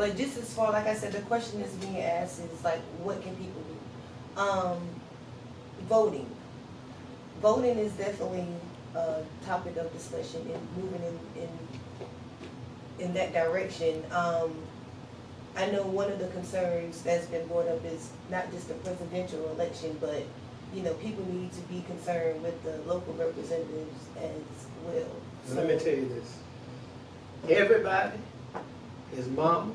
But just as far, like I said, the question is being asked is like, what can people do? Voting. Voting is definitely a topic of discussion and moving in that direction. I know one of the concerns that's been brought up is not just the presidential election, but people need to be concerned with the local representatives as well. So, let me tell you this. Everybody, his mama,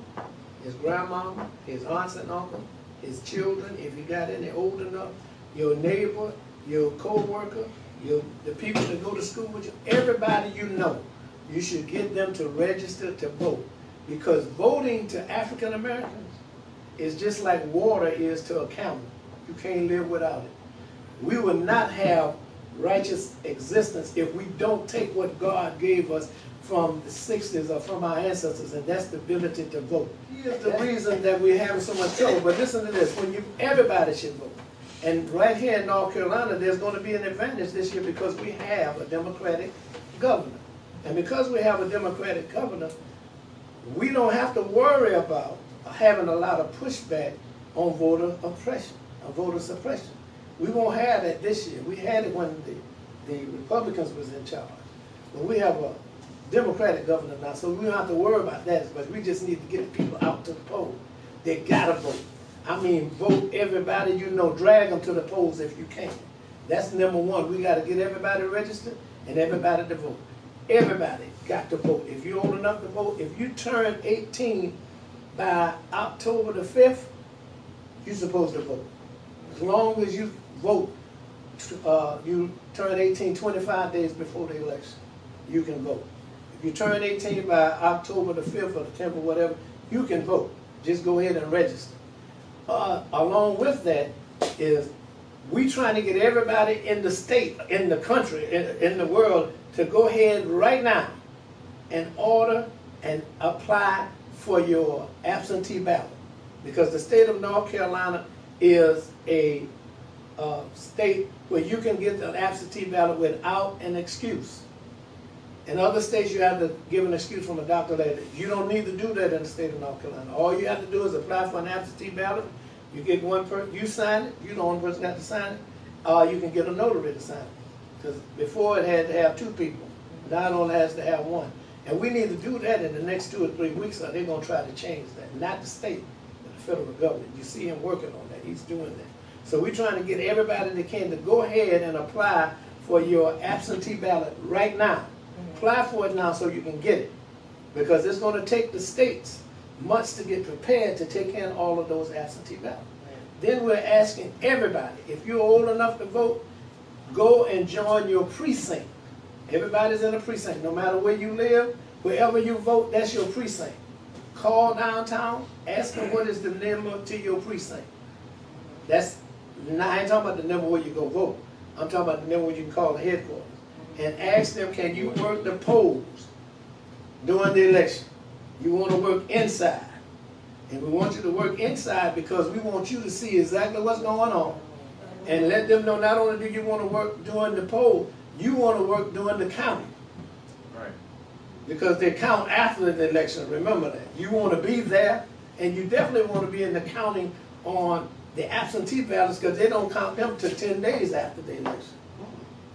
his grandmama, his aunts and uncles, his children, if you got any old enough, your neighbor, your co-worker, the people that go to school with you, everybody you should get them to register to vote. Because voting to African Americans is just like water is to a camel. You can't live without it. We will not have righteous existence if we don't take what God gave us from the 60s or from our ancestors, and that's the ability to vote. Here's the reason that we're having so much trouble. But listen to this, everybody should vote. And right here in North Carolina, there's going to be an advantage this year because we have a Democratic governor. And because we have a Democratic governor, we don't have to worry about having a lot of pushback on voter oppression, or voter suppression. We won't have that this year. We had it when the Republicans was in charge. But we have a Democratic governor now, so we don't have to worry about that, but we just need to get people out to the polls. They gotta vote. I mean, vote everybody drag them to the polls if you can. That's number one. We gotta get everybody registered and everybody to vote. Everybody got to vote. If you're old enough to vote, if you turn 18 by October the 5th, you're supposed to vote. As long as you vote, you turn 18 25 days before the election, you can vote. If you turn 18 by October the 5th or the 10th or whatever, you can vote. Just go ahead and register. Along with that is we trying to get everybody in the state, in the country, in the world to go ahead right now and order and apply for your absentee ballot. Because the state of North Carolina is a state where you can get an absentee ballot without an excuse. In other states, you have to give an excuse from a doctor later. You don't need to do that in the state of North Carolina. All you have to do is apply for an absentee ballot. You get one person, you sign it, you're the only person got to sign it, or you can get a notary to sign it. Because before it had to have two people, now it only has to have one. And we need to do that in the next 2 or 3 weeks, or they're going to try to change that. Not the state, but the federal government. You see him working on that. He's doing that. So we're trying to get everybody that can to go ahead and apply for your absentee ballot right now. Apply for it now so you can get it. Because it's going to take the states months to get prepared to take in all of those absentee ballots. Then we're asking everybody, if you're old enough to vote, go and join your precinct. Everybody's in a precinct. No matter where you live, wherever you vote, that's your precinct. Call downtown, ask them what is the number to your precinct. That's, now I ain't talking about the number where you go vote. I'm talking about the number where you can call the headquarters. And ask them, can you work the polls during the election? You want to work inside. And we want you to work inside because we want you to see exactly what's going on. And let them know not only do you want to work during the poll, you want to work during the counting. Right. Because they count after the election, remember that. You want to be there, and you definitely want to be in the counting on the absentee ballots because they don't count them till 10 days after the election.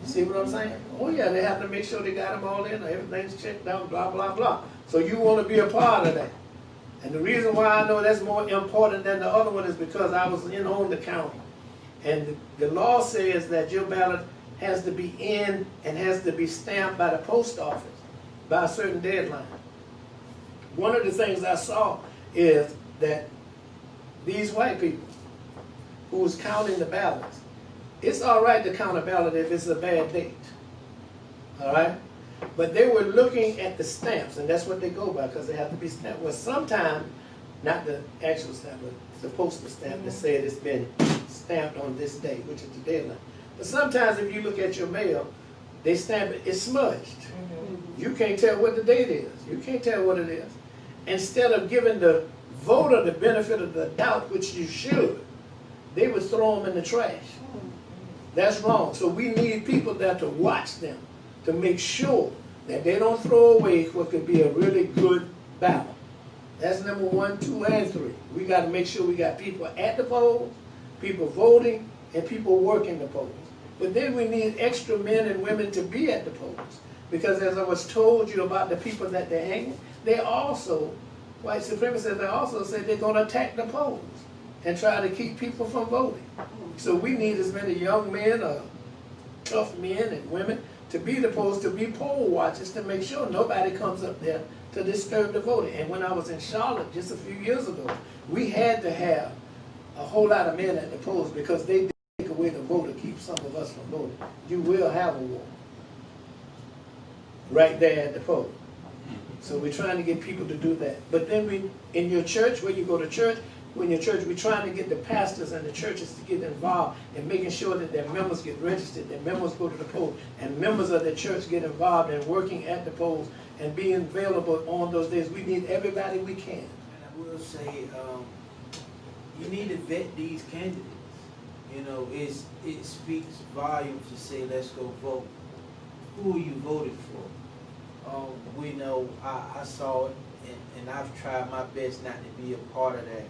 You see what I'm saying? Oh yeah, they have to make sure they got them all in, everything's checked out, blah, blah, blah. So you want to be a part of that. And the reason why I know that's more important than the other one is because I was on the county. And the law says that your ballot has to be in and has to be stamped by the post office by a certain deadline. One of the things I saw is that these white people who was counting the ballots, it's all right to count a ballot if it's a bad date, all right? But they were looking at the stamps, and that's what they go by because they have to be stamped. Well, sometimes, not the actual stamp, but the postal stamp that said it's been stamped on this day, which is the deadline. But sometimes if you look at your mail, they stamp it, it's smudged. You can't tell what the date is. You can't tell what it is. Instead of giving the voter the benefit of the doubt, which you should, they would throw them in the trash. That's wrong. So we need people there to watch them, to make sure that they don't throw away what could be a really good ballot. That's number 1, 2, and 3. We got to make sure we got people at the polls, people voting, and people working the polls. But then we need extra men and women to be at the polls. Because as I was told you about the people that they're hanging, they also, white supremacists, they also said they're going to attack the polls and try to keep people from voting. So we need as many young men or tough men and women to be the polls, to be poll watchers, to make sure nobody comes up there to disturb the voting. And when I was in Charlotte just a few years ago, we had to have a whole lot of men at the polls because they take away the vote to keep some of us from voting. You will have a war right there at the poll. So we're trying to get people to do that. But then we, in your church, where you go to church, in your church, we're trying to get the pastors and the churches to get involved in making sure that their members get registered, their members go to the poll, and members of the church get involved in working at the polls and being available on those days. We need everybody we can. And I will say, you need to vet these candidates. You know, it speaks volumes to say, let's go vote. Who you voted for? We know, I saw it, and I've tried my best not to be a part of that,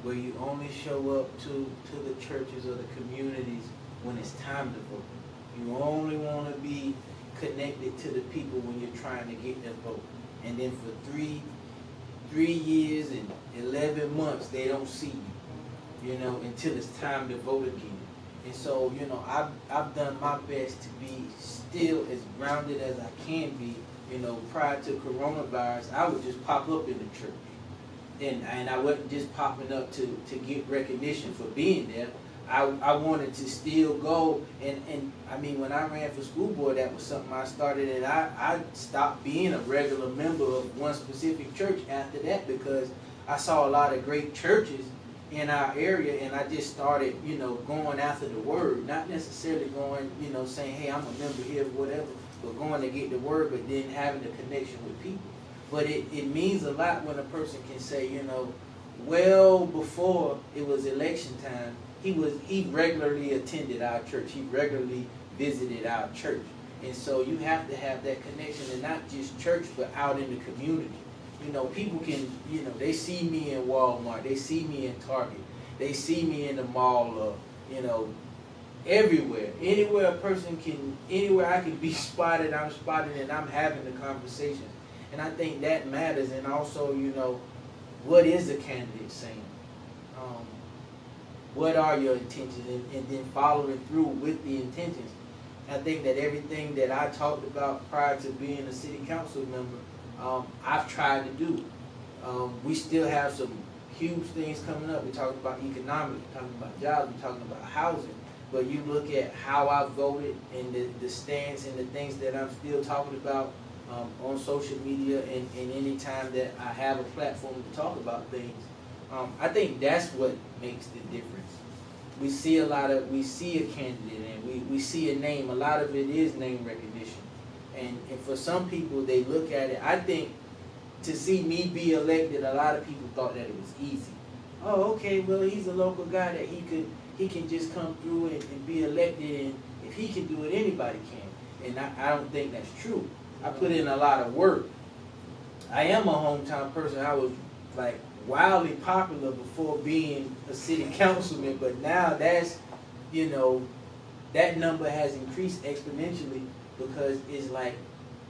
where you only show up to the churches or the communities when it's time to vote. You only want to be connected to the people when you're trying to get their vote. And then for three years and 11 months, they don't see you, you know, until it's time to vote again. And so, you know, I've done my best to be still as grounded as I can be. You know, prior to coronavirus, I would just pop up in the church. And I wasn't just popping up to get recognition for being there. I wanted to still go, and I mean, when I ran for school board, that was something I started, and I stopped being a regular member of one specific church after that because I saw a lot of great churches in our area, and I just started, you know, going after the word, not necessarily going, you know, saying, hey, I'm a member here, whatever, but going to get the word, but then having the connection with people. But it means a lot when a person can say, you know, well before it was election time, he regularly attended our church. He regularly visited our church. And so you have to have that connection, and not just church, but out in the community. You know, people can, you know, they see me in Walmart, they see me in Target, they see me in the mall, or, you know, everywhere. Anywhere a person can, anywhere I can be spotted, I'm spotted, and I'm having the conversation. And I think that matters. And also, you know, what is the candidate saying? What are your intentions? And then following through with the intentions. I think that everything that I talked about prior to being a city council member, I've tried to do. We still have some huge things coming up. We're talking about economics, we're talking about jobs, we're talking about housing. But you look at how I voted and the stance and the things that I'm still talking about on social media and any time that I have a platform to talk about things. I think that's what makes the difference. We see a candidate and we see a name. A lot of it is name recognition. And for some people, they look at it. I think to see me be elected, a lot of people thought that it was easy. Oh, okay, well, he's a local guy that he can just come through and be elected, and if he can do it, anybody can. And I don't think that's true. I put in a lot of work. I am a hometown person. I was like wildly popular before being a city councilman, but now that's, you know, that number has increased exponentially because it's like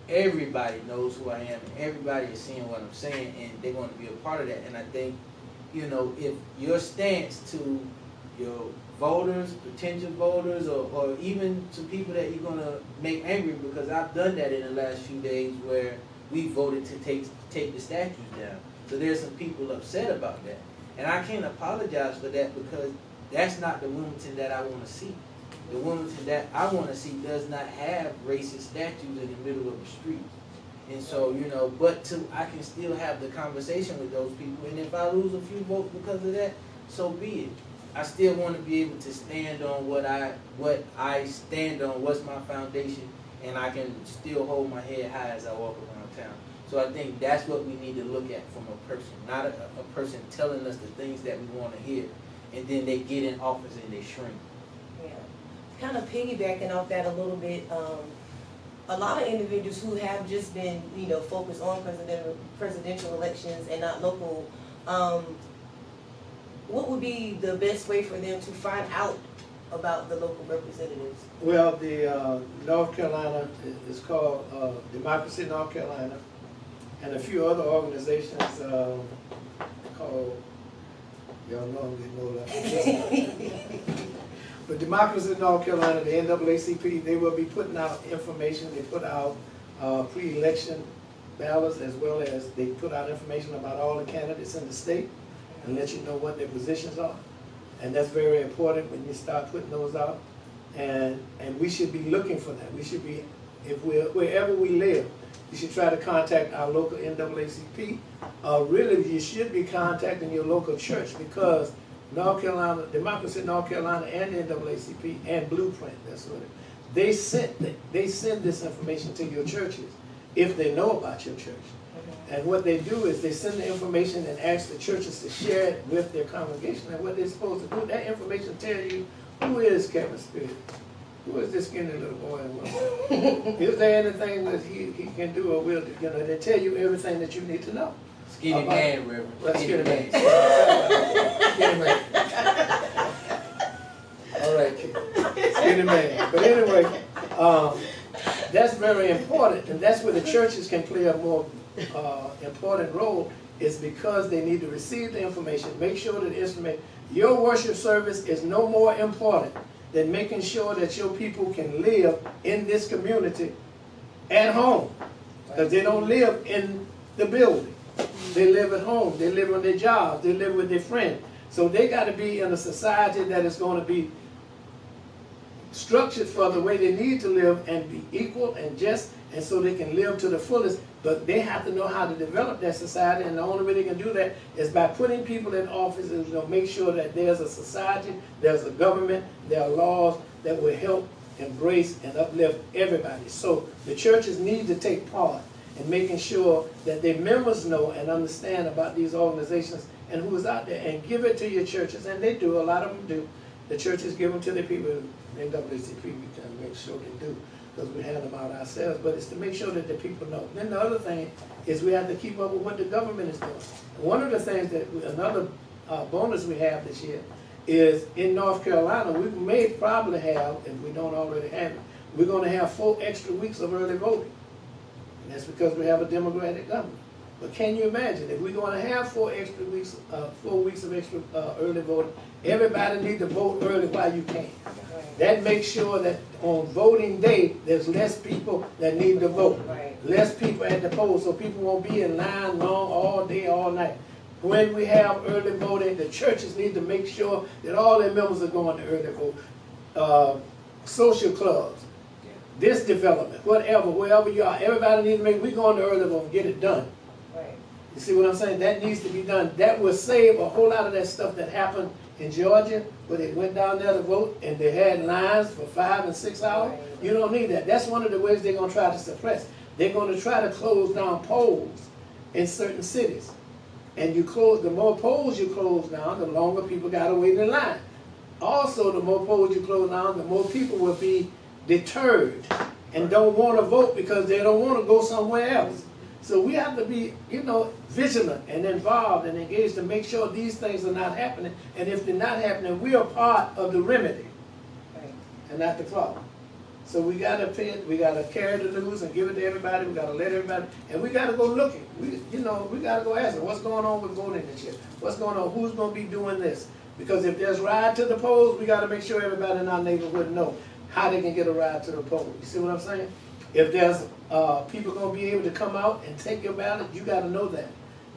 everybody knows who I am and everybody is seeing what I'm saying and they're going to be a part of that. And I think, you know, if your stance to your voters, potential voters, or even to people that you're going to make angry, because I've done that in the last few days where we voted to take the statues down. So there's some people upset about that. And I can't apologize for that because that's not the Wilmington that I want to see. The Wilmington that I want to see does not have racist statues in the middle of the street. And so, you know, but I can still have the conversation with those people. And if I lose a few votes because of that, so be it. I still want to be able to stand on what I stand on, what's my foundation, and I can still hold my head high as I walk around town. So I think that's what we need to look at from a person, not a person telling us the things that we want to hear, and then they get in office and they shrink. Yeah. Kind of piggybacking off that a little bit, a lot of individuals who have just been, you know, focused on presidential elections and not local, what would be the best way for them to find out about the local representatives? Well, the North Carolina is called Democracy North Carolina, and a few other organizations called, y'all know I'm getting older. But Democracy North Carolina, the NAACP, they will be putting out information. They put out pre-election ballots, as well as they put out information about all the candidates in the state and let you know what their positions are. And that's very important when you start putting those out. And we should be looking for that. We should be, wherever we live, you should try to contact our local NAACP. Really, you should be contacting your local church, because North Carolina, Democracy North Carolina, and the NAACP and Blueprint, that's what they send this information to your churches if they know about your church. And what they do is they send the information and ask the churches to share it with their congregation. And what they're supposed to do, that information tell you, who is Kevin Spirit? Who is this skinny little boy? Is there anything that he can do or will do? You know, they tell you everything that you need to know. Skinny man, Reverend. Well, skinny man. Skinny man. All right, kid. Skinny man. But anyway, that's very important, and that's where the churches can play a more important role, is because they need to receive the information, make sure that the information, your worship service is no more important than making sure that your people can live in this community at home, because they don't live in the building. They live at home, they live on their jobs, they live with their friends. So they got to be in a society that is going to be structured for the way they need to live and be equal and just, and so they can live to the fullest. But they have to know how to develop that society, and the only way they can do that is by putting people in office and, you know, make sure that there's a society, there's a government, there are laws that will help embrace and uplift everybody. So the churches need to take part in making sure that their members know and understand about these organizations and who is out there, and give it to your churches. And they do, a lot of them do. The churches give them to their people. NAACP, we can make sure they do, because we hand them out ourselves, but it's to make sure that the people know. Then the other thing is we have to keep up with what the government is doing. One of the things that, another bonus we have this year, is in North Carolina, we may probably have, if we don't already have it, we're going to have 4 extra weeks of early voting. And that's because we have a Democratic government. But can you imagine, if we're going to have 4 weeks of extra early voting, everybody needs to vote early while you can. That makes sure that on voting day, there's less people that need to vote. Right. Less people at the polls, so people won't be in line long all day, all night. When we have early voting, the churches need to make sure that all their members are going to early vote. Social clubs, this development, whatever, wherever you are, everybody needs to make, we're going to early vote and get it done. Right. You see what I'm saying? That needs to be done. That will save a whole lot of that stuff that happened in Georgia, where they went down there to vote and they had lines for 5 and 6 hours. Right. You don't need that. That's one of the ways they're going to try to suppress. They're going to try to close down polls in certain cities. And you close, the more polls you close down, the longer people got to wait in line. Also, the more polls you close down, the more people will be deterred and don't want to vote because they don't want to go somewhere else. So we have to be, you know, vigilant and involved and engaged to make sure these things are not happening. And if they're not happening, we are part of the remedy, Right. and not the problem. So we got to pay it, we got to carry the news and give it to everybody. We got to let everybody, and we got to go looking. We got to go ask them, what's going on with voting this year? What's going on? Who's going to be doing this? Because if there's ride to the polls, we got to make sure everybody in our neighborhood know how they can get a ride to the polls. You see what I'm saying? If there's people going to be able to come out and take your ballot, you got to know that.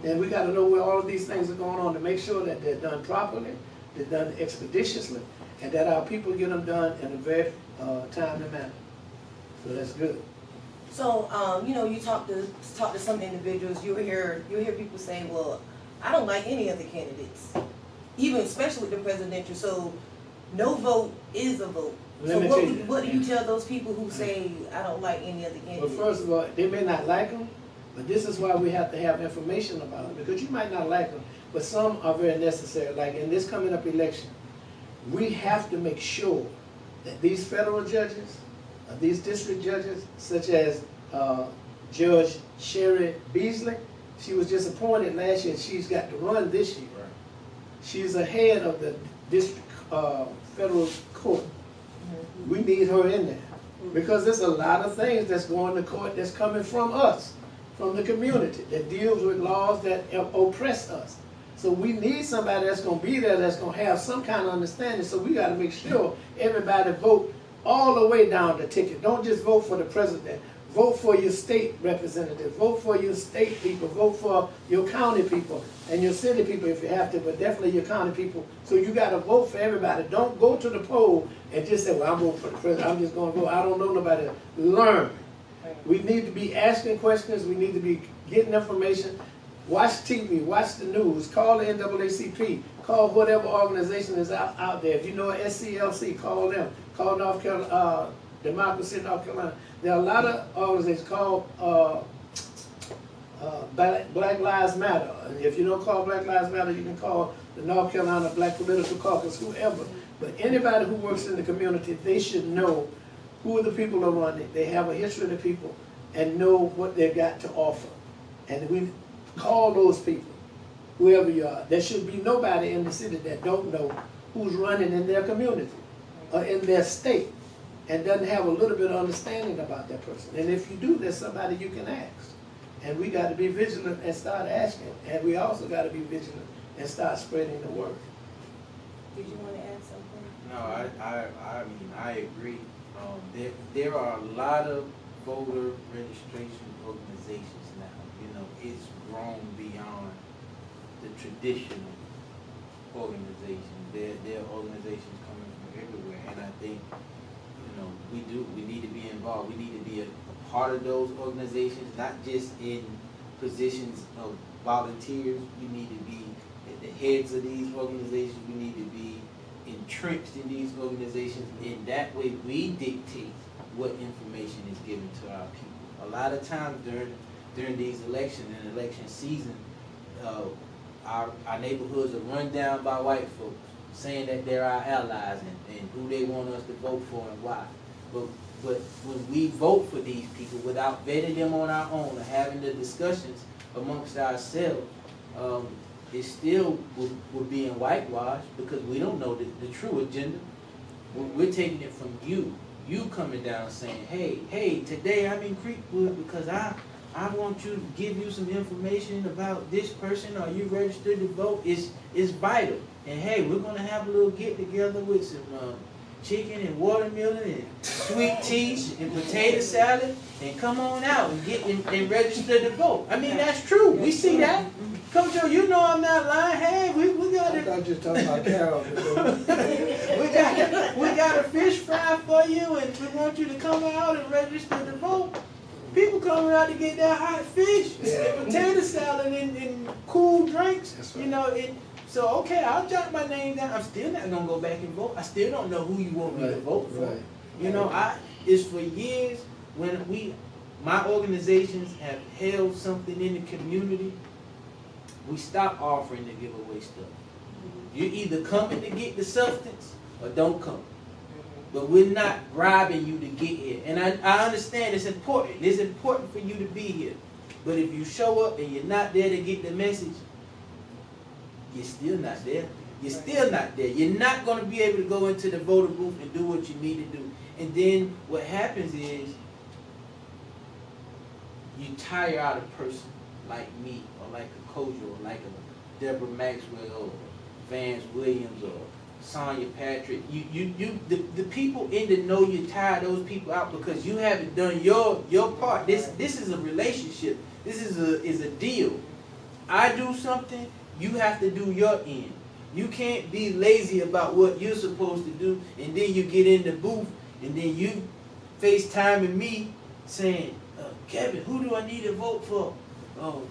And we got to know where all of these things are going on to make sure that they're done properly, they're done expeditiously, and that our people get them done in a very timely manner. So that's good. So, you know, you talk to some individuals, you'll hear people say, well, I don't like any of the candidates, even especially with the presidential, so no vote is a vote. So what do you tell those people who say, I don't like any of the candidates? Well, first of all, they may not like them, but this is why we have to have information about them, because you might not like them, but some are very necessary. Like in this coming up election, we have to make sure that these federal judges these district judges, such as Judge Sherry Beasley, she was just appointed last year. She's got to run this year. Right. She's the head of the district federal court. We need her in there because there's a lot of things that's going to court that's coming from us, from the community, that deals with laws that oppress us. So we need somebody that's going to be there, that's going to have some kind of understanding. So we got to make sure everybody vote all the way down the ticket. Don't just vote for the president. Vote for your state representative. Vote for your state people. Vote for your county people and your city people if you have to, but definitely your county people. So you got to vote for everybody. Don't go to the poll and just say, well, I'm voting for the president. I'm just going to vote. I don't know nobody. Learn. We need to be asking questions. We need to be getting information. Watch TV. Watch the news. Call the NAACP. Call whatever organization is out there. If you know SCLC, call them. Call North Carolina, Democracy in North Carolina. There are a lot of organizations called Black Lives Matter. And if you don't call Black Lives Matter, you can call the North Carolina Black Political Caucus, whoever. But anybody who works in the community, they should know who the people are running. They have a history of the people and know what they've got to offer. And we call those people, whoever you are. There should be nobody in the city that don't know who's running in their community or in their state and doesn't have a little bit of understanding about that person. And if you do, there's somebody you can ask. And we got to be vigilant and start asking. And we also got to be vigilant and start spreading the word. Did you want to add something? No, I mean, I agree. There are a lot of voter registration organizations now. You know, it's grown beyond the traditional organizations. There are organizations coming from everywhere. And I think, you know, we need to be involved. We need to be a part of those organizations, not just in positions of volunteers. We need to be at the heads of these organizations. We need to be entrenched in these organizations. In that way, we dictate what information is given to our people. A lot of times during these elections and election season, our neighborhoods are run down by white folks, saying that they're our allies and who they want us to vote for and why. But when we vote for these people without vetting them on our own or having the discussions amongst ourselves, it still will be in whitewash because we don't know the true agenda. We're taking it from you. You coming down saying, hey, today I'm in Creekwood because I want you to give you some information about this person. Are you registered to vote? It's vital. And hey, we're gonna have a little get together with some chicken and watermelon and sweet tea and potato salad and come on out and get and register to vote. I mean, that's true. We see that. Kojo, you know I'm not lying. Hey, we got it. I'm just talking about Carol. we got a fish fry for you, and we want you to come out and register to vote. People coming out to get that hot fish and potato salad and cool drinks. Right. You know, so okay, I'll jot my name down. I'm still not gonna go back and vote. I still don't know who you want me to vote for. Right. You know, it's for years when my organizations have held something in the community. We stop offering to give away stuff. You're either coming to get the substance or don't come. But we're not bribing you to get here. And I understand it's important. It's important for you to be here. But if you show up and you're not there to get the message, you're still not there. You're still not there. You're not going to be able to go into the voter booth and do what you need to do. And then what happens is you tire out a person like me or like a Kojo or like a Deborah Maxwell or Vance Williams or Sonia Patrick. The people in the know you tire those people out because you haven't done your part. This is a relationship. This is a deal. I do something, you have to do your end. You can't be lazy about what you're supposed to do, and then you get in the booth, and then you FaceTiming me saying, Kevin, who do I need to vote for? Oh,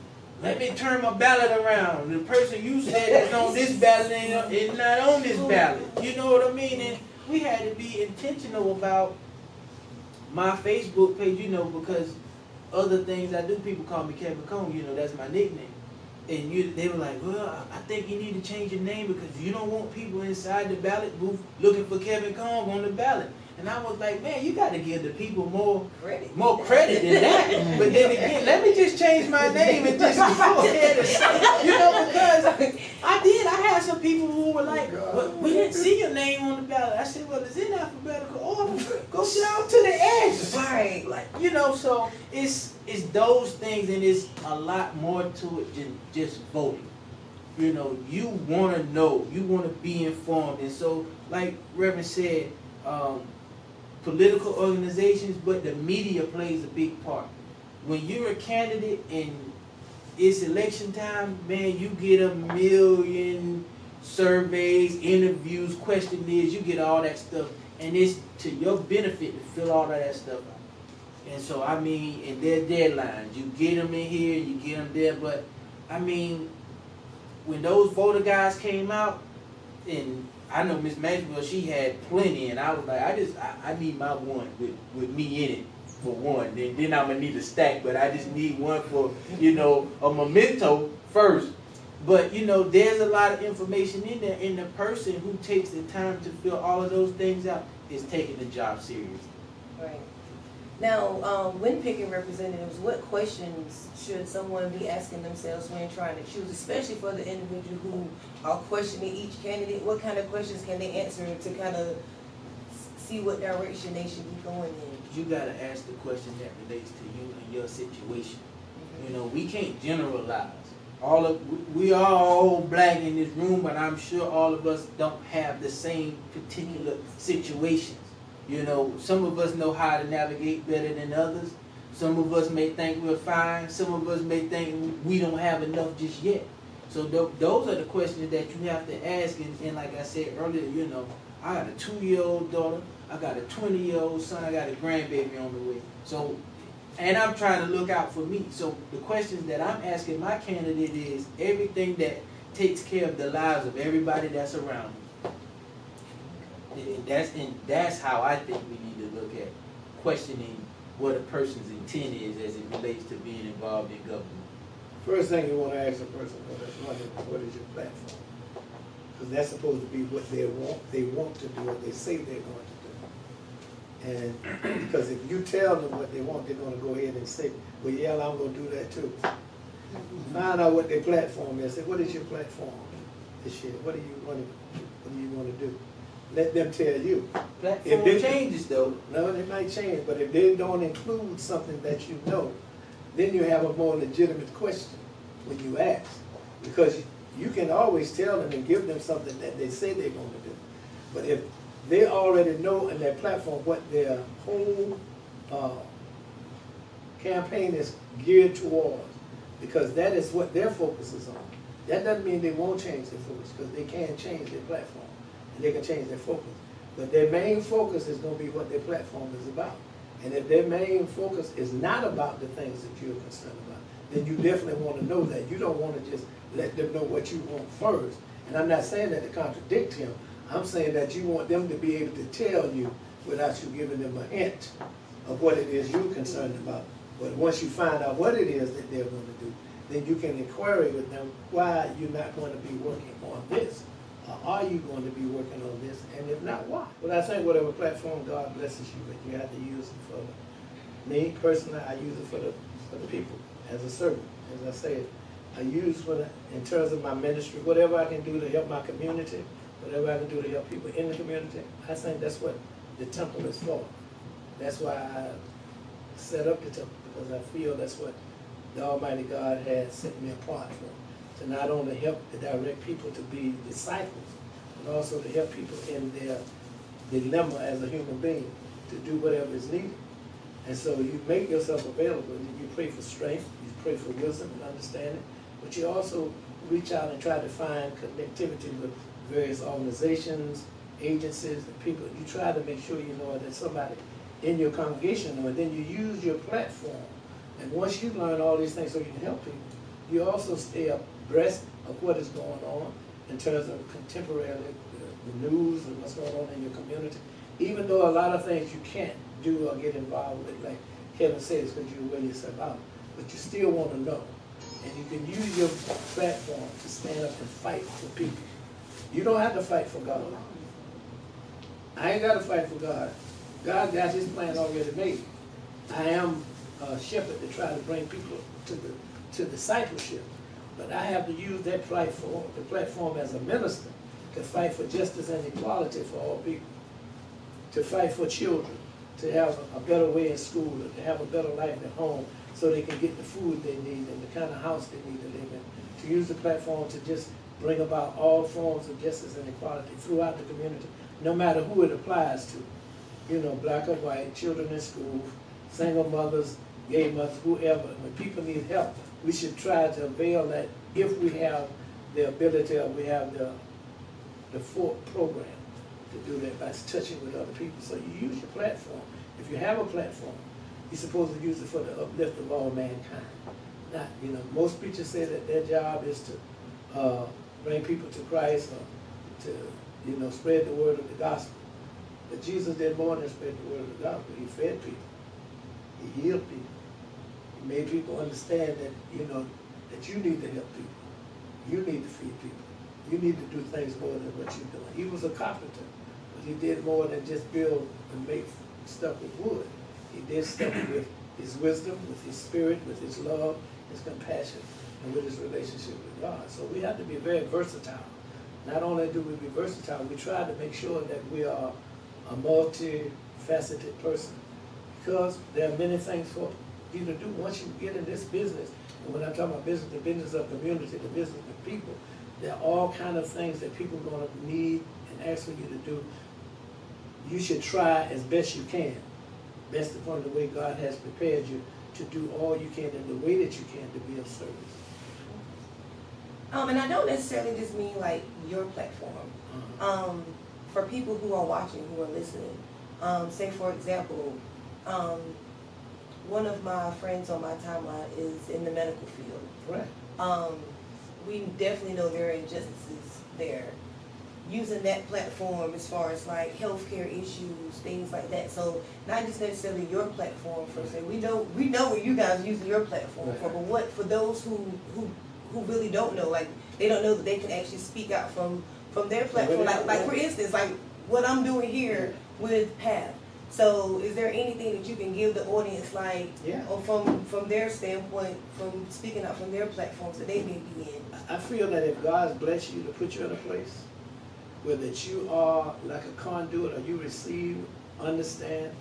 let me turn my ballot around. The person you said is on this ballot is not on this ballot. You know what I mean? And we had to be intentional about my Facebook page, you know, because other things I do, people call me Kevin Cone, you know, that's my nickname. And they were like, well, I think you need to change your name because you don't want people inside the ballot booth looking for Kevin Cone on the ballot. And I was like, man, you got to give the people more Credit. credit than that. But then again, let me just change my name and just go ahead and say, you know, because I had some people who were like, well, we didn't see your name on the ballot. I said, well, it's in alphabetical order. Go down to the edge. Right. Like, you know, so it's those things, and it's a lot more to it than just voting. You know, you want to know, you want to be informed. And so, like Reverend said, political organizations, but the media plays a big part. When you're a candidate and it's election time, man, you get a million surveys, interviews, questionnaires, you get all that stuff. And it's to your benefit to fill all of that stuff out. And so, I mean, and their deadlines, you get them in here, you get them there, but, I mean, when those voter guys came out, and I know Miss Maxwell, she had plenty, and I was like, I need my one with me in it for one. Then I'm gonna need a stack, but I just need one for, you know, a memento first. But you know, there's a lot of information in there, and the person who takes the time to fill all of those things out is taking the job seriously. Right. Now, when picking representatives, what questions should someone be asking themselves when trying to choose, especially for the individual who are questioning each candidate? What kind of questions can they answer to kind of see what direction they should be going in? You gotta ask the question that relates to you and your situation. You know, we can't generalize. We are all black in this room, but I'm sure all of us don't have the same particular situations. You know, some of us know how to navigate better than others. Some of us may think we're fine. Some of us may think we don't have enough just yet. So those are the questions that you have to ask. And like I said earlier, you know, I got a 2-year-old daughter. I got a 20-year-old son. I got a grandbaby on the way. So, and I'm trying to look out for me. So the questions that I'm asking my candidate is everything that takes care of the lives of everybody that's around me. And that's how I think we need to look at questioning what a person's intent is as it relates to being involved in government. First thing you want to ask a person, what is your platform? Because that's supposed to be what they want to do, what they say they're going to do. And because if you tell them what they want, they're going to go ahead and say, well, yeah, I'm going to do that too. Find out what their platform is. Say, what is your platform this year? What do you want to do? Let them tell you. Platform changes though. No, they might change, but if they don't include something that you know, then you have a more legitimate question when you ask. Because you can always tell them and give them something that they say they're going to do. But if they already know in their platform what their whole campaign is geared towards, because that is what their focus is on. That doesn't mean they won't change their focus, because they can change their platform. They can change their focus. But their main focus is going to be what their platform is about. And if their main focus is not about the things that you're concerned about, then you definitely want to know that. You don't want to just let them know what you want first. And I'm not saying that to contradict him. I'm saying that you want them to be able to tell you without you giving them a hint of what it is you're concerned about. But once you find out what it is that they're going to do, then you can inquire with them why you're not going to be working on this. Are you going to be working on this? And if not, why? Well, I think whatever platform God blesses you with, you have to use it for me. Personally, I use it for the people as a servant. As I said, I use it in terms of my ministry, whatever I can do to help my community, whatever I can do to help people in the community. I think that's what the temple is for. That's why I set up the temple, because I feel that's what the Almighty God has set me apart for. To not only help to direct people to be disciples, but also to help people in their dilemma as a human being, to do whatever is needed. And so you make yourself available. You pray for strength, you pray for wisdom and understanding, but you also reach out and try to find connectivity with various organizations, agencies, and people. You try to make sure you know that somebody in your congregation knows, and then you use your platform. And once you learn all these things so you can help people, you also stay abreast of what is going on in terms of contemporary the news and what's going on in your community. Even though a lot of things you can't do or get involved with, like Kevin says, because you wear yourself out, but you still want to know. And you can use your platform to stand up and fight for people. You don't have to fight for God. I ain't got to fight for God. God got his plan already made. I am a shepherd to try to bring people to discipleship. But I have to use that platform as a minister to fight for justice and equality for all people, to fight for children, to have a better way in school, and to have a better life at home so they can get the food they need and the kind of house they need to live in. To use the platform to just bring about all forms of justice and equality throughout the community, no matter who it applies to. You know, black or white, children in school, single mothers, gay mothers, whoever. When people need help, we should try to avail that if we have the ability or we have the program to do that by touching with other people. So you use your platform. If you have a platform, you're supposed to use it for the uplift of all mankind. Not, you know, most preachers say that their job is to bring people to Christ or to, you know, spread the word of the gospel. But Jesus did more than spread the word of the gospel. He fed people. He healed people. He made people understand that, you know, that you need to help people. You need to feed people. You need to do things more than what you're doing. He was a carpenter, but he did more than just build and make stuff with wood. He did stuff with his wisdom, with his spirit, with his love, his compassion, and with his relationship with God. So we have to be very versatile. Not only do we be versatile, we try to make sure that we are a multifaceted person, because there are many things for you to do once you get in this business. And when I'm talking about business, the business of community, the business of people, there are all kind of things that people are going to need and ask for you to do. You should try as best you can, based upon the way God has prepared you, to do all you can in the way that you can to be of service. And I don't necessarily just mean like your platform. For people who are watching, who are listening, say for example, one of my friends on my timeline is in the medical field. Right. We definitely know there are injustices there. Using that platform as far as like healthcare issues, things like that. So not just necessarily your platform for say, we know what you guys are using your platform for, but what for those who really don't know, like they don't know that they can actually speak out from their platform. Like for instance, like what I'm doing here with PATH. So is there anything that you can give the audience, like, or from their standpoint, from speaking out from their platforms that they may be in? I feel that if God's blessed you to put you in a place where that you are like a conduit, or you receive, understand,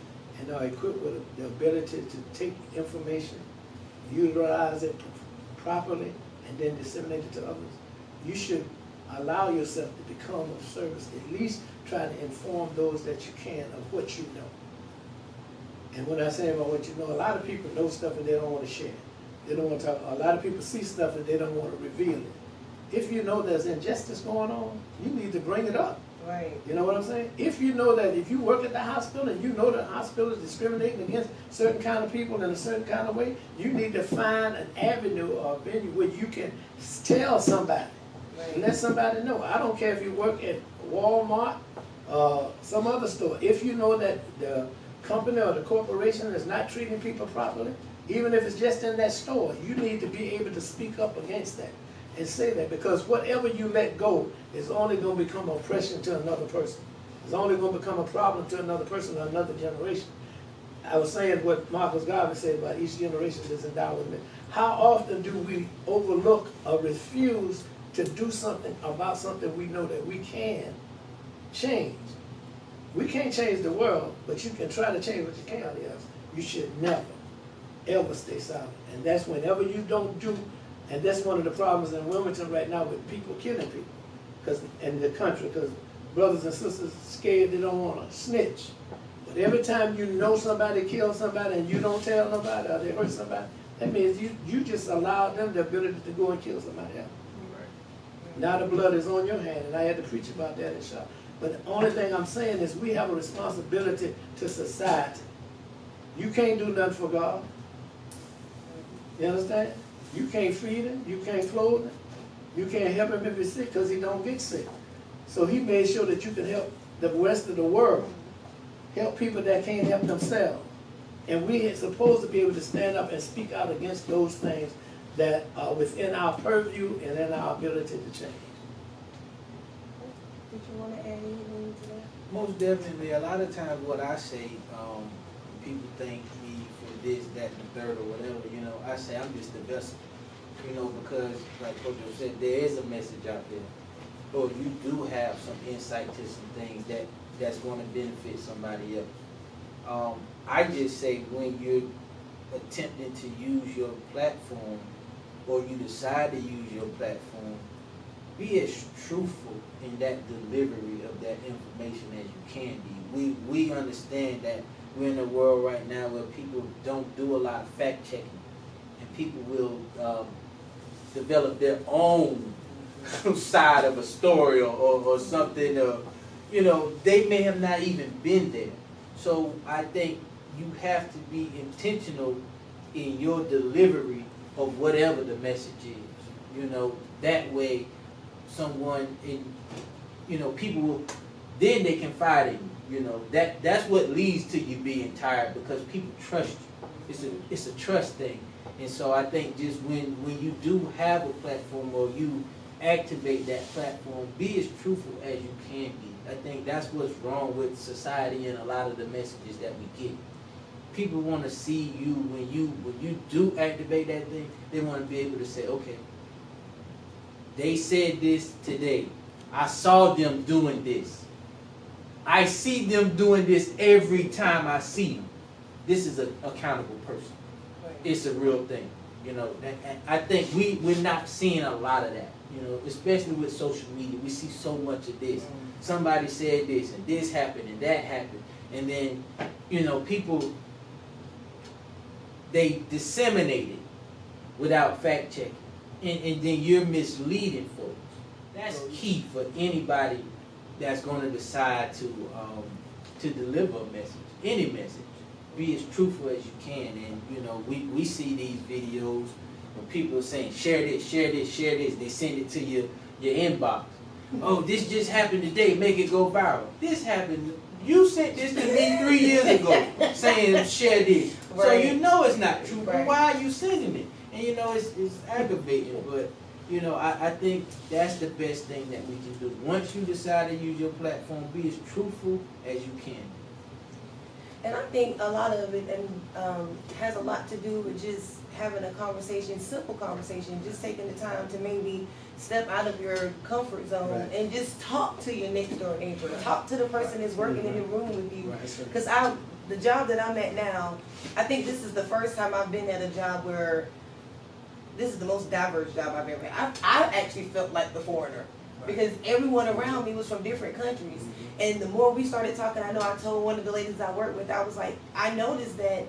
and are equipped with the ability to take information, utilize it properly, and then disseminate it to others, you should allow yourself to become of service. At least try to inform those that you can of what you know. And when I say about what you know, a lot of people know stuff and they don't want to share. They don't want to talk. A lot of people see stuff and they don't want to reveal it. If you know there's injustice going on, you need to bring it up. Right. You know what I'm saying? If you know that if you work at the hospital and you know the hospital is discriminating against certain kind of people in a certain kind of way, you need to find an avenue or venue where you can tell somebody. Right. Let somebody know. I don't care if you work at Walmart, some other store. If you know that the company or the corporation is not treating people properly, even if it's just in that store, you need to be able to speak up against that and say that, because whatever you let go is only going to become oppression to another person. It's only going to become a problem to another person or another generation. I was saying what Marcus Garvey said about each generation is endowed with it. How often do we overlook or refuse to do something about something we know that we can change? We can't change the world, but you can try to change what you can. You should never, ever stay silent. And that's whenever you don't do. And that's one of the problems in Wilmington right now with people killing people, because in the country, because brothers and sisters are scared, they don't want to snitch. But every time you know somebody killed somebody and you don't tell nobody, or they hurt somebody, that means you just allow them the ability to go and kill somebody else. Right. Now the blood is on your hand, and I had to preach about that in shop. But the only thing I'm saying is we have a responsibility to society. You can't do nothing for God. You understand? You can't feed him, you can't clothe him, you can't help him if he's sick because he don't get sick. So he made sure that you can help the rest of the world, help people that can't help themselves. And we are supposed to be able to stand up and speak out against those things that are within our purview and in our ability to change. Did you want to add anything to that? Most definitely. A lot of times what I say, people thank me for this, that, and the third or whatever, you know, I say I'm just the vessel. You know, because like Kojo said, there is a message out there. Or you do have some insight to some things that's going to benefit somebody else. I just say when you're attempting to use your platform or you decide to use your platform, be as truthful in that delivery of that information as you can be. We understand that we're in a world right now where people don't do a lot of fact checking, and people will develop their own side of a story or something, you know, they may have not even been there. So I think you have to be intentional in your delivery of whatever the message is. You know, that way someone in, you know, people will, then they confide in you. You know, that's what leads to you being tired, because people trust you. It's a trust thing. And so I think just when you do have a platform or you activate that platform, be as truthful as you can be. I think that's what's wrong with society and a lot of the messages that we get. People want to see you when you do activate that thing. They want to be able to say, okay, they said this today. I saw them doing this. I see them doing this every time I see them. This is an accountable person. It's a real thing, you know. And I think we're not seeing a lot of that, you know, especially with social media. We see so much of this. Somebody said this, and this happened, and that happened. And then, you know, people, they disseminate it without fact checking. And then you're misleading folks. That's key for anybody that's going to decide to deliver a message, any message. Be as truthful as you can. And you know, we see these videos when people are saying share this, share this, share this. They send it to your inbox. Oh, this just happened today, make it go viral. This happened, you sent this to me 3 years ago saying share this. Right. So you know it's not true. Right. Why are you sending it? And you know it's aggravating, but you know, I think that's the best thing that we can do. Once you decide to use your platform, be as truthful as you can. And I think a lot of it has a lot to do with just having a conversation, simple conversation, just taking the time to maybe step out of your comfort zone. Right. And just talk to your next door neighbor. Right. Talk to the person that's working in the room with you. Because the job that I'm at now, I think this is the first time I've been at a job where this is the most diverse job I've ever had. I actually felt like the foreigner. Because everyone around me was from different countries. And the more we started talking, I know I told one of the ladies I work with, I was like, I noticed that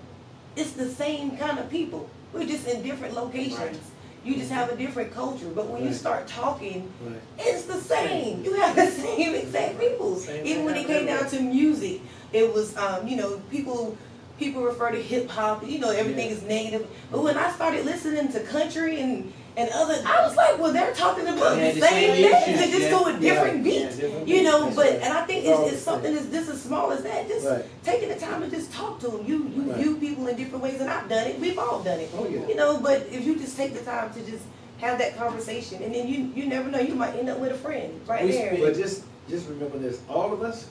it's the same kind of people. We're just in different locations. Right. You just have a different culture. But when you start talking, it's the same. You have the same exact people. Even when it came down to music, it was, you know, people refer to hip hop, you know, everything is negative. But when I started listening to country and other, I was like, well, they're talking about the same things, they just go with different beats, you know. But and I think it's something that's just as small as that. Just taking the time to just talk to them. You view people in different ways, and I've done it. We've all done it, you know. But if you just take the time to just have that conversation, and then you never know, you might end up with a friend right there. But just remember this: all of us,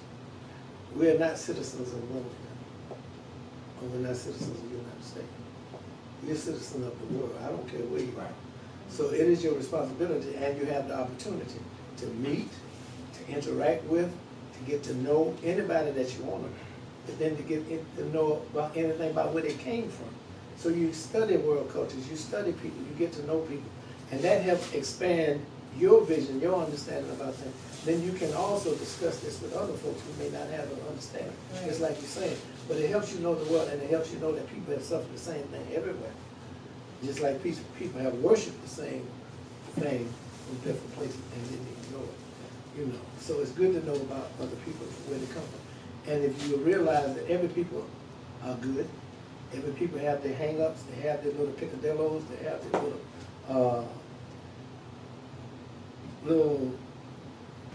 we are not citizens of one country, or we're not citizens of the United States. You're citizens of the world. I don't care where you are. So it is your responsibility, and you have the opportunity to meet, to interact with, to get to know anybody that you want to, but then to get to know about anything about where they came from. So you study world cultures, you study people, you get to know people, and that helps expand your vision, your understanding about things. Then you can also discuss this with other folks who may not have an understanding, just like you're saying. But it helps you know the world, and it helps you know that people have suffered the same thing everywhere. Just like people have worshipped the same thing from different places and didn't ignore it, you know. So it's good to know about other people, where they come from. And if you realize that every people are good, every people have their hang-ups, they have their little picadillos, they have their little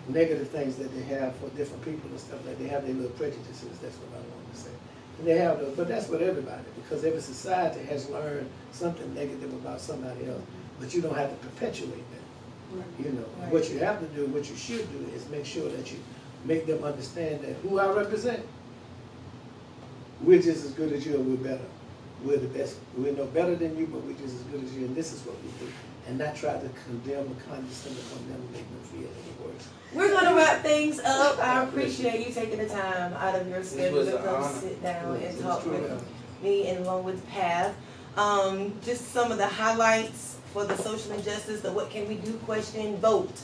negative things that they have for different people and stuff like that. They have their little prejudices, that's what I want to say. And they have those, but that's with everybody, because every society has learned something negative about somebody else, but you don't have to perpetuate that. You know, what you have to do, what you should do, is make sure that you make them understand that who I represent, we're just as good as you and we're better. We're the best. We're no better than you, but we're just as good as you, and this is what we do. And not try to condemn or condescend upon them and make them feel any worse. We're gonna wrap things up. I appreciate you taking the time out of your schedule to come sit down and talk with me and along with Path. Just some of the highlights for the social injustice, the what can we do question, vote.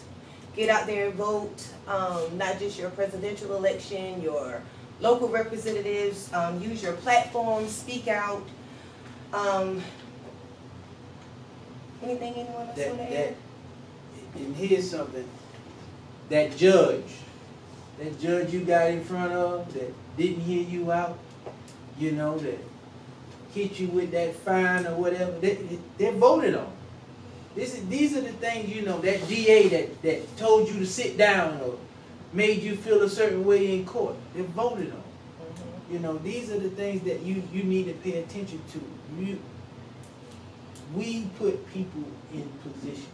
Get out there and vote, not just your presidential election, your local representatives, use your platform, speak out. Anything anyone else want to add? And here's something, that judge you got in front of that didn't hear you out, you know, that hit you with that fine or whatever, they're voted on. These are the things, you know, that DA that told you to sit down or made you feel a certain way in court, they're voted on. Mm-hmm. You know, these are the things that you need to pay attention to. We put people in position.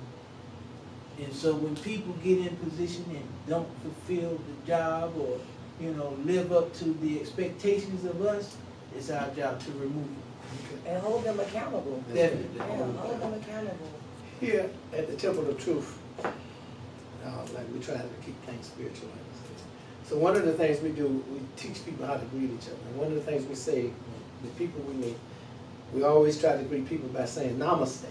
And so when people get in position and don't fulfill the job or, you know, live up to the expectations of us, it's our job to remove them. And hold them accountable. Definitely. Yeah, hold them accountable. Here at the Temple of Truth, like we try to keep things spiritual. So one of the things we do, we teach people how to greet each other. And one of the things we say, the people we meet, we always try to greet people by saying namaste.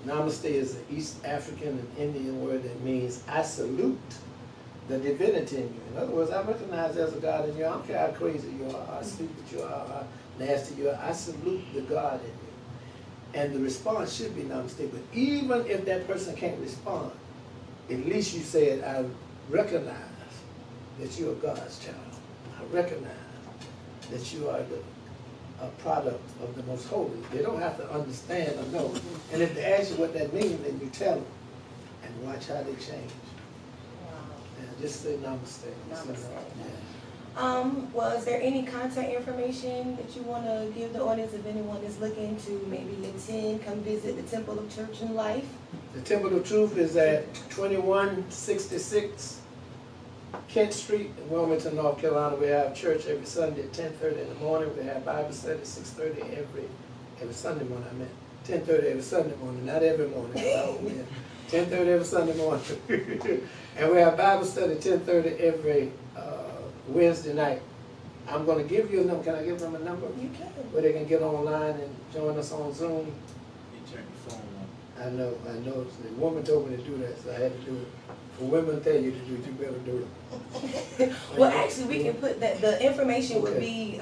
Namaste is an East African and Indian word that means I salute the divinity in you. In other words, I recognize there's a God in you. I don't care how crazy you are, how stupid you are, how nasty you are. I salute the God in you. And the response should be namaste. But even if that person can't respond, at least you said, I recognize that you are God's child. I recognize that you are a product of the Most Holy. They don't have to understand or know. And if they ask you what that means, then you tell them and watch how they change. Wow. And just say namaste. Namaste. Yeah. Well, is there any contact information that you want to give the audience if anyone is looking to maybe attend, come visit the Temple of Church and Life? The Temple of Truth is at 2166 Kent Street in Wilmington, North Carolina. We have church every Sunday at 10:30 in the morning. We have Bible study at 6:30 every Sunday morning. I meant 10:30 every Sunday morning, not every morning. 10:30 every Sunday morning. And we have Bible study at 10:30 every Wednesday night. I'm going to give you a number. Can I give them a number? You can. Where they can get online and join us on Zoom. You turn your phone on. I know. The woman told me to do that, so I had to do it. When women tell you to do it, you better do it. Well, actually, we can put that. The information would be,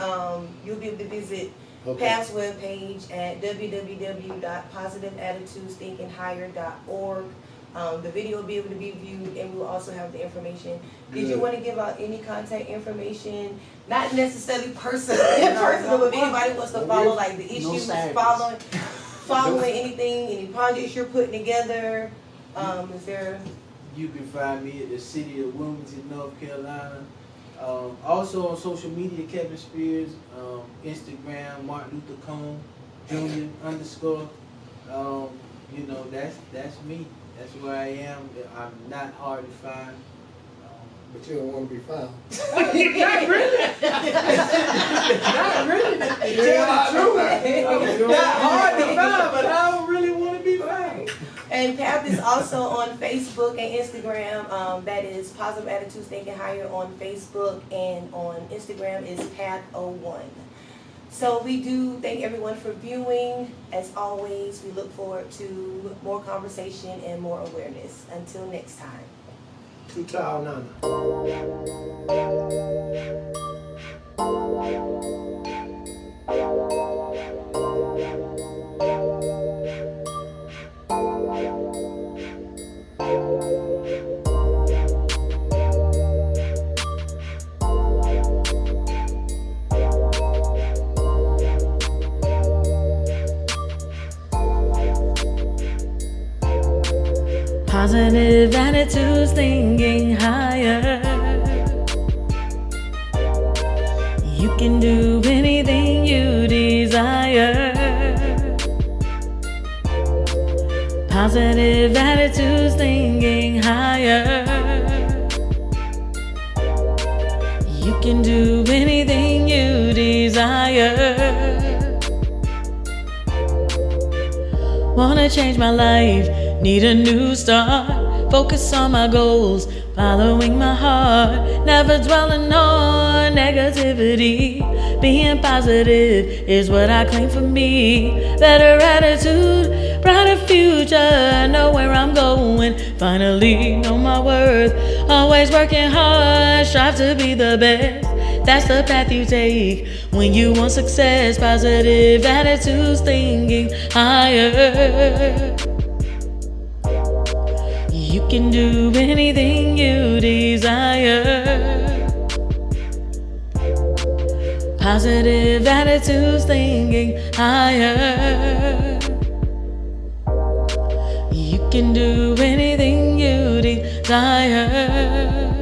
you'll be able to visit Path's webpage at www.positiveattitudesthinkingHigher.org. The video will be able to be viewed, and we will also have the information. Did you want to give out any contact information? Not necessarily personal, but if anybody wants to follow like the issues, following anything, any projects you're putting together, is there? You can find me at the city of Wilmington, North Carolina. Also on social media, Kevin Spears, Instagram, Martin Luther Cone Jr. _. You know, that's me. That's where I am. I'm not hard to find. But you don't want to be found. Not really. Not really. To tell the truth. Not hard to find, but I don't really want to be found. And Path is also on Facebook and Instagram. That is Positive Attitudes Thinking Higher on Facebook, and on Instagram is Path01. So we do thank everyone for viewing. As always, we look forward to more conversation and more awareness. Until next time. Tutao Nana. Positive attitudes, thinking higher. You can do anything you desire. Positive attitudes, thinking higher. can do anything you desire. Wanna change my life, need a new start. Focus on my goals, following my heart. Never dwelling on negativity. Being positive is what I claim for me. Better attitude, brighter future. Know where I'm going, finally know my worth. Always working hard, strive to be the best. That's the path you take when you want success. Positive attitudes, thinking higher. You can do anything you desire. Positive attitudes, thinking higher. You can do anything you desire.